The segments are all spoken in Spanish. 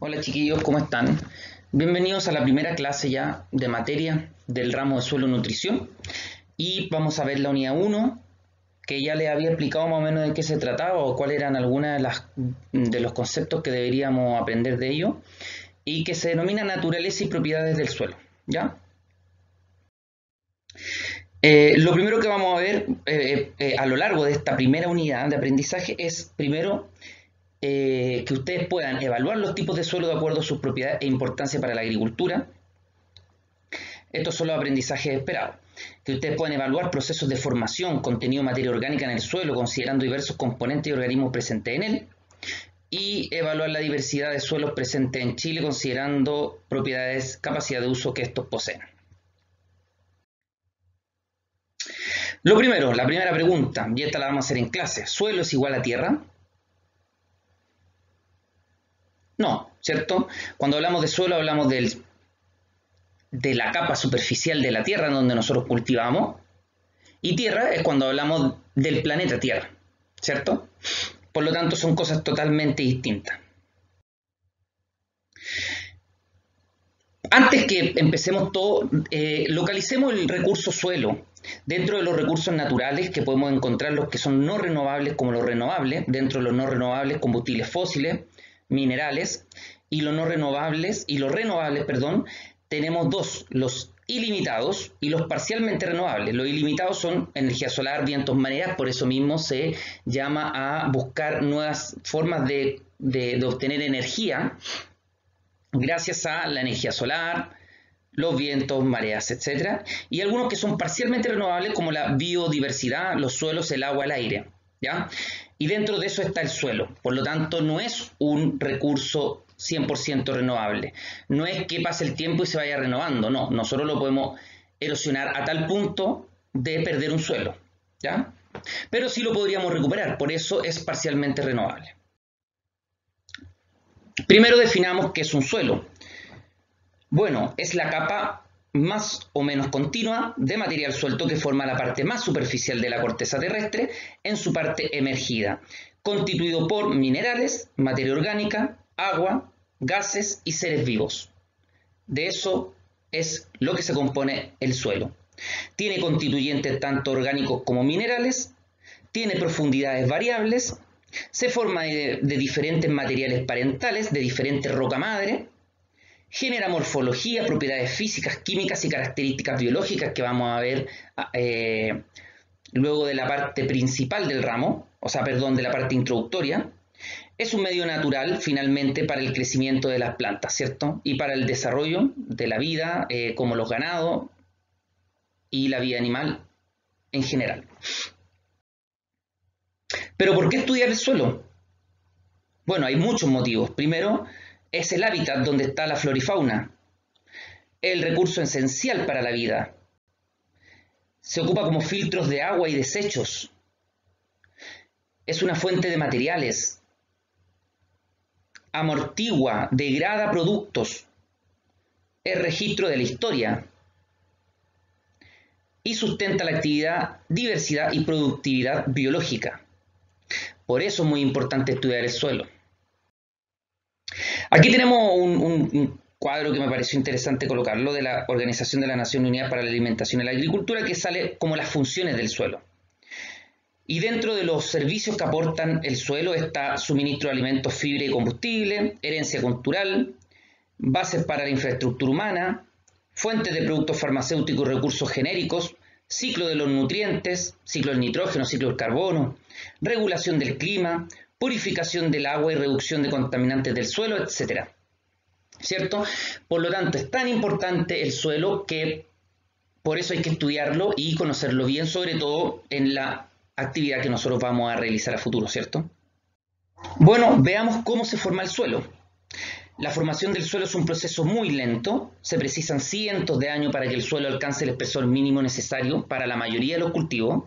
Hola chiquillos, ¿cómo están? Bienvenidos a la primera clase ya de materia del ramo de suelo nutrición y vamos a ver la unidad 1 que ya les había explicado más o menos de qué se trataba o cuáles eran algunos de los conceptos que deberíamos aprender de ello y que se denomina naturaleza y propiedades del suelo, ¿ya? Lo primero que vamos a ver a lo largo de esta primera unidad de aprendizaje es primero que ustedes puedan evaluar los tipos de suelo de acuerdo a sus propiedades e importancia para la agricultura. Estos son los aprendizajes esperados. Que ustedes puedan evaluar procesos de formación, contenido de materia orgánica en el suelo, considerando diversos componentes y organismos presentes en él. Y evaluar la diversidad de suelos presentes en Chile, considerando propiedades, capacidad de uso que estos poseen. Lo primero, la primera pregunta, y esta la vamos a hacer en clase. ¿Suelo es igual a tierra? No, ¿cierto? Cuando hablamos de suelo hablamos de la capa superficial de la Tierra en donde nosotros cultivamos, y tierra es cuando hablamos del planeta Tierra, ¿cierto? Por lo tanto son cosas totalmente distintas. Antes que empecemos todo, localicemos el recurso suelo. Dentro de los recursos naturales que podemos encontrar los que son no renovables como los renovables, dentro de los no renovables combustibles fósiles, minerales, y los no renovables, y los renovables, perdón, tenemos dos, los ilimitados y los parcialmente renovables. Los ilimitados son energía solar, vientos, mareas, por eso mismo se llama a buscar nuevas formas de obtener energía gracias a la energía solar, los vientos, mareas, etc. Y algunos que son parcialmente renovables como la biodiversidad, los suelos, el agua, el aire, ¿ya? Y dentro de eso está el suelo, por lo tanto no es un recurso 100% renovable. No es que pase el tiempo y se vaya renovando, no, nosotros lo podemos erosionar a tal punto de perder un suelo, ¿ya? Pero sí lo podríamos recuperar, por eso es parcialmente renovable. Primero definamos qué es un suelo. Bueno, es la capa más o menos continua de material suelto que forma la parte más superficial de la corteza terrestre en su parte emergida, constituido por minerales, materia orgánica, agua, gases y seres vivos. De eso es lo que se compone el suelo. Tiene constituyentes tanto orgánicos como minerales, tiene profundidades variables, se forma de diferentes materiales parentales, de diferentes roca madre, genera morfología, propiedades físicas, químicas y características biológicas que vamos a ver luego de la parte principal del ramo, de la parte introductoria. Es un medio natural, finalmente, para el crecimiento de las plantas, ¿cierto? Y para el desarrollo de la vida, como los ganados y la vida animal en general. ¿Pero por qué estudiar el suelo? Bueno, hay muchos motivos. Primero, es el hábitat donde está la flora y fauna, el recurso esencial para la vida. Se ocupa como filtros de agua y desechos. Es una fuente de materiales. Amortigua, degrada productos. Es registro de la historia. Y sustenta la actividad, diversidad y productividad biológica. Por eso es muy importante estudiar el suelo. Aquí tenemos un cuadro que me pareció interesante colocarlo de la Organización de las Naciones Unidas para la Alimentación y la Agricultura, que sale como las funciones del suelo. Y dentro de los servicios que aportan el suelo está suministro de alimentos, fibra y combustible, herencia cultural, bases para la infraestructura humana, fuentes de productos farmacéuticos y recursos genéricos, ciclo de los nutrientes, ciclo del nitrógeno, ciclo del carbono, regulación del clima, purificación del agua y reducción de contaminantes del suelo, etc. ¿Cierto? Por lo tanto, es tan importante el suelo que por eso hay que estudiarlo y conocerlo bien, sobre todo en la actividad que nosotros vamos a realizar a futuro, ¿cierto? Bueno, veamos cómo se forma el suelo. La formación del suelo es un proceso muy lento, se precisan cientos de años para que el suelo alcance el espesor mínimo necesario para la mayoría de los cultivos.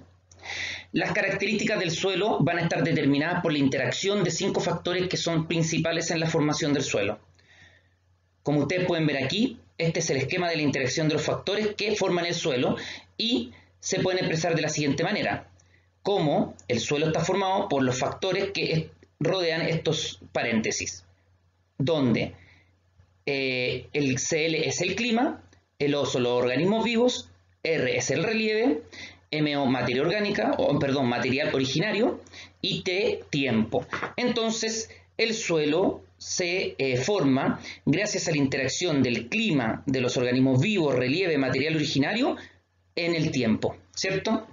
Las características del suelo van a estar determinadas por la interacción de 5 factores que son principales en la formación del suelo. Como ustedes pueden ver aquí, este es el esquema de la interacción de los factores que forman el suelo y se pueden expresar de la siguiente manera. Cómo el suelo está formado por los factores que rodean estos paréntesis, donde el Cl es el clima, el O son los organismos vivos, R es el relieve, MO materia orgánica, material originario, y T tiempo. Entonces el suelo se forma gracias a la interacción del clima, de los organismos vivos, relieve, material originario en el tiempo, ¿cierto?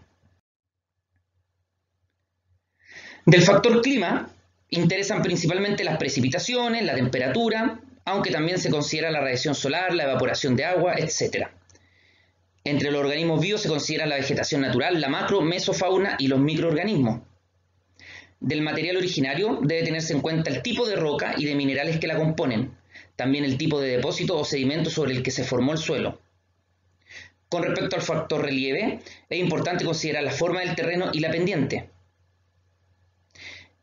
Del factor clima interesan principalmente las precipitaciones, la temperatura, aunque también se considera la radiación solar, la evaporación de agua, etc. Entre los organismos vivos se considera la vegetación natural, la macro, mesofauna y los microorganismos. Del material originario debe tenerse en cuenta el tipo de roca y de minerales que la componen, también el tipo de depósito o sedimento sobre el que se formó el suelo. Con respecto al factor relieve, es importante considerar la forma del terreno y la pendiente.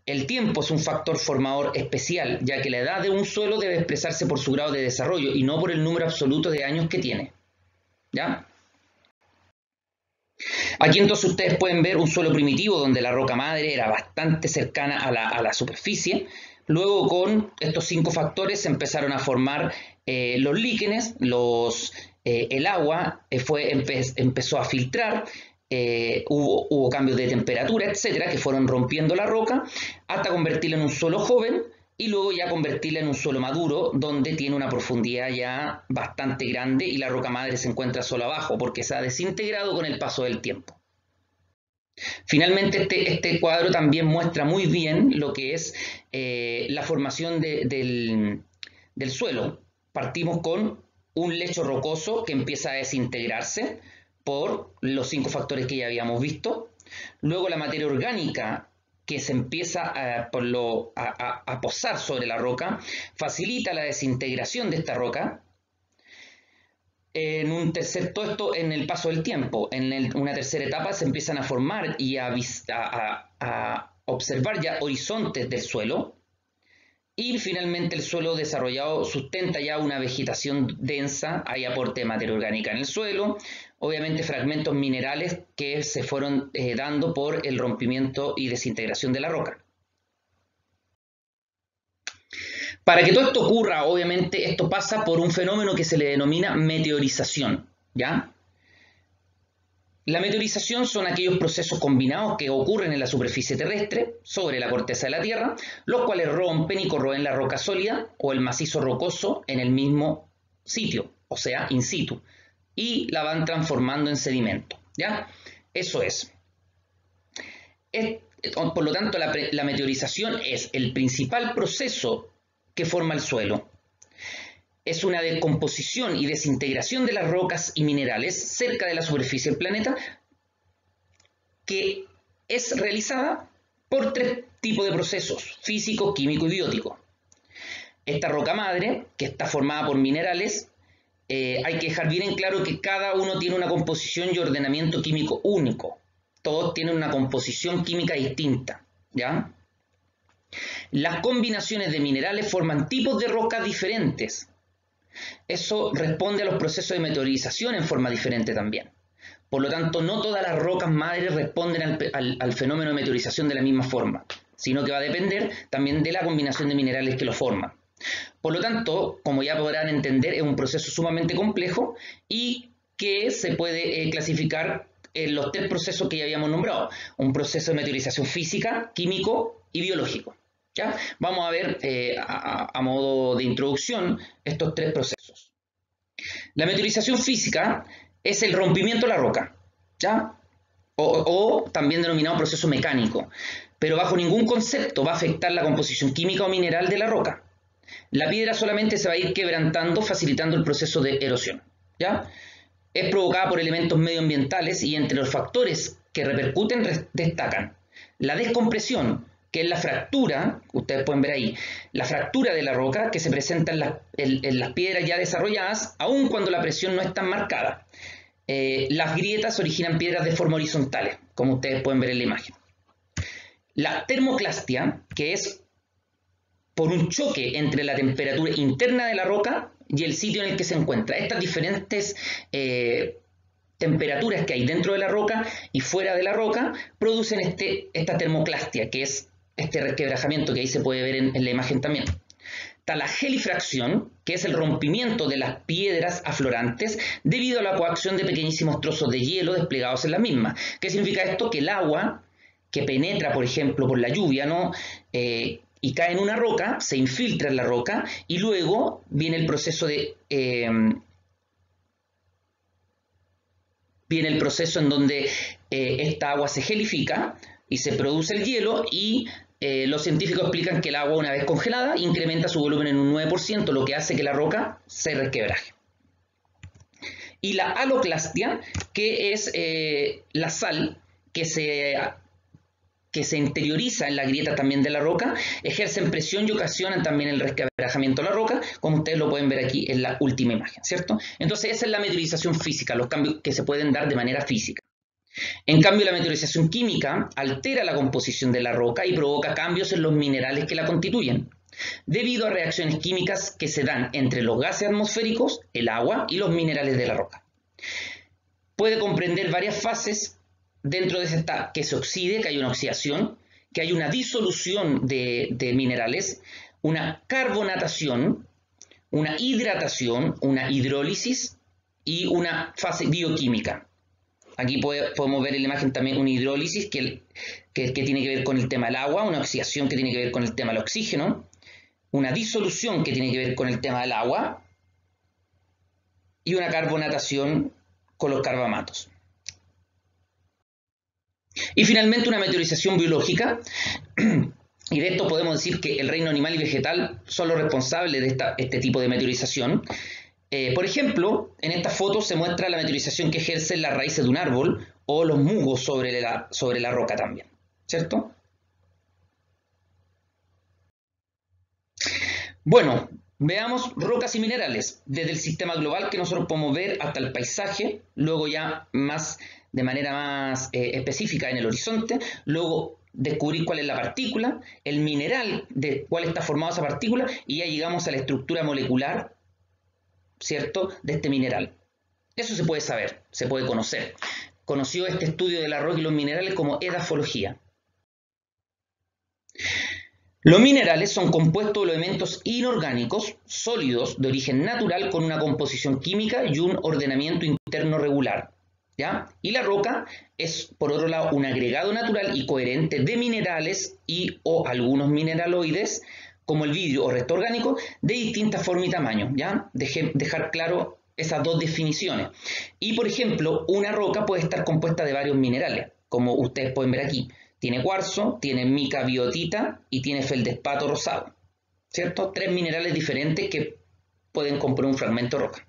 El tiempo es un factor formador especial, ya que la edad de un suelo debe expresarse por su grado de desarrollo y no por el número absoluto de años que tiene. ¿Ya? Aquí entonces ustedes pueden ver un suelo primitivo donde la roca madre era bastante cercana a la superficie. Luego con estos 5 factores se empezaron a formar los líquenes, el agua empezó a filtrar, hubo cambios de temperatura, etcétera, que fueron rompiendo la roca hasta convertirla en un suelo joven y luego ya convertirla en un suelo maduro donde tiene una profundidad ya bastante grande y la roca madre se encuentra solo abajo porque se ha desintegrado con el paso del tiempo. Finalmente este cuadro también muestra muy bien lo que es la formación del suelo. Partimos con un lecho rocoso que empieza a desintegrarse por los 5 factores que ya habíamos visto. Luego la materia orgánica que se empieza a posar sobre la roca facilita la desintegración de esta roca. Todo esto en el paso del tiempo. Una tercera etapa se empiezan a formar y a observar ya horizontes del suelo. Y finalmente el suelo desarrollado sustenta ya una vegetación densa, hay aporte de materia orgánica en el suelo, obviamente fragmentos minerales que se fueron dando por el rompimiento y desintegración de la roca. Para que todo esto ocurra, obviamente esto pasa por un fenómeno que se le denomina meteorización, ¿ya? La meteorización son aquellos procesos combinados que ocurren en la superficie terrestre, sobre la corteza de la Tierra, los cuales rompen y corroen la roca sólida o el macizo rocoso en el mismo sitio, o sea, in situ, y la van transformando en sedimento, ¿ya? Eso es. Por lo tanto, la meteorización es el principal proceso que forma el suelo. Es una decomposición y desintegración de las rocas y minerales cerca de la superficie del planeta que es realizada por 3 tipos de procesos: físico, químico y biótico. Esta roca madre, que está formada por minerales, hay que dejar bien en claro que cada uno tiene una composición y ordenamiento químico único. Todos tienen una composición química distinta, ¿ya? Las combinaciones de minerales forman tipos de rocas diferentes. Eso responde a los procesos de meteorización en forma diferente también. Por lo tanto, no todas las rocas madres responden al fenómeno de meteorización de la misma forma, sino que va a depender también de la combinación de minerales que lo forman. Por lo tanto, como ya podrán entender, es un proceso sumamente complejo y que se puede clasificar en los 3 procesos que ya habíamos nombrado: un proceso de meteorización física, químico y biológico. ¿Ya? Vamos a ver a modo de introducción estos 3 procesos. La meteorización física es el rompimiento de la roca, ¿ya? O también denominado proceso mecánico, pero bajo ningún concepto va a afectar la composición química o mineral de la roca. La piedra solamente se va a ir quebrantando, facilitando el proceso de erosión, ¿ya? Es provocada por elementos medioambientales y entre los factores que repercuten destacan la descompresión, que es la fractura, ustedes pueden ver ahí, la fractura de la roca que se presenta en las piedras ya desarrolladas, aun cuando la presión no es tan marcada. Las grietas originan piedras de forma horizontales, como ustedes pueden ver en la imagen. La termoclastia, que es por un choque entre la temperatura interna de la roca y el sitio en el que se encuentra. Estas diferentes temperaturas que hay dentro de la roca y fuera de la roca producen esta termoclastia, que es este resquebrajamiento que ahí se puede ver en la imagen también. Está la gelifracción, que es el rompimiento de las piedras aflorantes debido a la coacción de pequeñísimos trozos de hielo desplegados en las mismas. ¿Qué significa esto? Que el agua que penetra, por ejemplo, por la lluvia, ¿no? Y cae en una roca, se infiltra en la roca y luego viene el proceso en donde esta agua se gelifica y se produce el hielo y los científicos explican que el agua, una vez congelada, incrementa su volumen en un 9%, lo que hace que la roca se resquebraje. Y la haloclastia, que es la sal que se interioriza en la grieta también de la roca, ejercen presión y ocasionan también el resquebrajamiento de la roca, como ustedes lo pueden ver aquí en la última imagen, ¿cierto? Entonces esa es la meteorización física, los cambios que se pueden dar de manera física. En cambio, la meteorización química altera la composición de la roca y provoca cambios en los minerales que la constituyen, debido a reacciones químicas que se dan entre los gases atmosféricos, el agua y los minerales de la roca. Puede comprender varias fases dentro de esta, que se oxide, que hay una oxidación, que hay una disolución de minerales, una carbonatación, una hidratación, una hidrólisis y una fase bioquímica. Aquí podemos ver en la imagen también una hidrólisis que tiene que ver con el tema del agua, una oxidación que tiene que ver con el tema del oxígeno, una disolución que tiene que ver con el tema del agua y una carbonatación con los carbamatos. Y finalmente una meteorización biológica, y de esto podemos decir que el reino animal y vegetal son los responsables de este tipo de meteorización. Por ejemplo, en esta foto se muestra la meteorización que ejercen las raíces de un árbol o los musgos sobre la roca también, ¿cierto? Bueno, veamos rocas y minerales, desde el sistema global que nosotros podemos ver hasta el paisaje, luego ya de manera más específica en el horizonte, luego descubrir cuál es la partícula, el mineral de cuál está formada esa partícula y ya llegamos a la estructura molecular, ¿cierto?, de este mineral. Eso se puede saber, se puede conocer. Conoció este estudio de la roca y los minerales como edafología. Los minerales son compuestos de elementos inorgánicos, sólidos, de origen natural, con una composición química y un ordenamiento interno regular, ¿ya? Y la roca es, por otro lado, un agregado natural y coherente de minerales o algunos mineraloides, como el vidrio o resto orgánico, de distinta forma y tamaño, ¿ya? Dejar claro esas dos definiciones. Y, por ejemplo, una roca puede estar compuesta de varios minerales, como ustedes pueden ver aquí. Tiene cuarzo, tiene mica biotita y tiene feldespato rosado, ¿cierto? 3 minerales diferentes que pueden componer un fragmento de roca.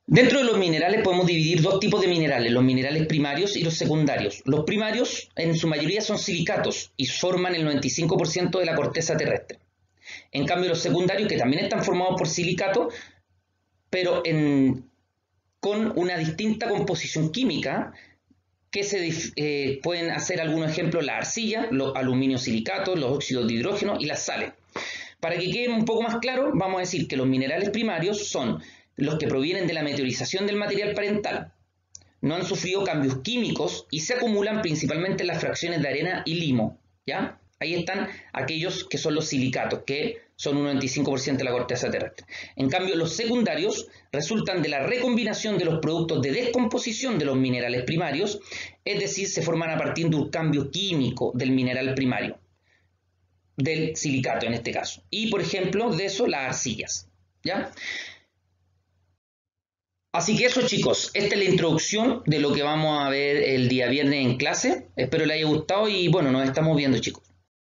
Dentro de los minerales podemos dividir dos tipos de minerales, los minerales primarios y los secundarios. Los primarios en su mayoría son silicatos y forman el 95% de la corteza terrestre. En cambio los secundarios, que también están formados por silicato, pero con una distinta composición química, que pueden hacer algunos ejemplos: la arcilla, los aluminio-silicatos, los óxidos de hidrógeno y las sales. Para que quede un poco más claro, vamos a decir que los minerales primarios son los que provienen de la meteorización del material parental, no han sufrido cambios químicos y se acumulan principalmente en las fracciones de arena y limo, ¿ya? Ahí están aquellos que son los silicatos, que son un 95% de la corteza terrestre. En cambio, los secundarios resultan de la recombinación de los productos de descomposición de los minerales primarios, es decir, se forman a partir de un cambio químico del mineral primario, del silicato en este caso. Y, por ejemplo, de eso las arcillas, ¿ya? Así que eso, chicos, esta es la introducción de lo que vamos a ver el día viernes en clase. Espero les haya gustado y bueno, nos estamos viendo, chicos.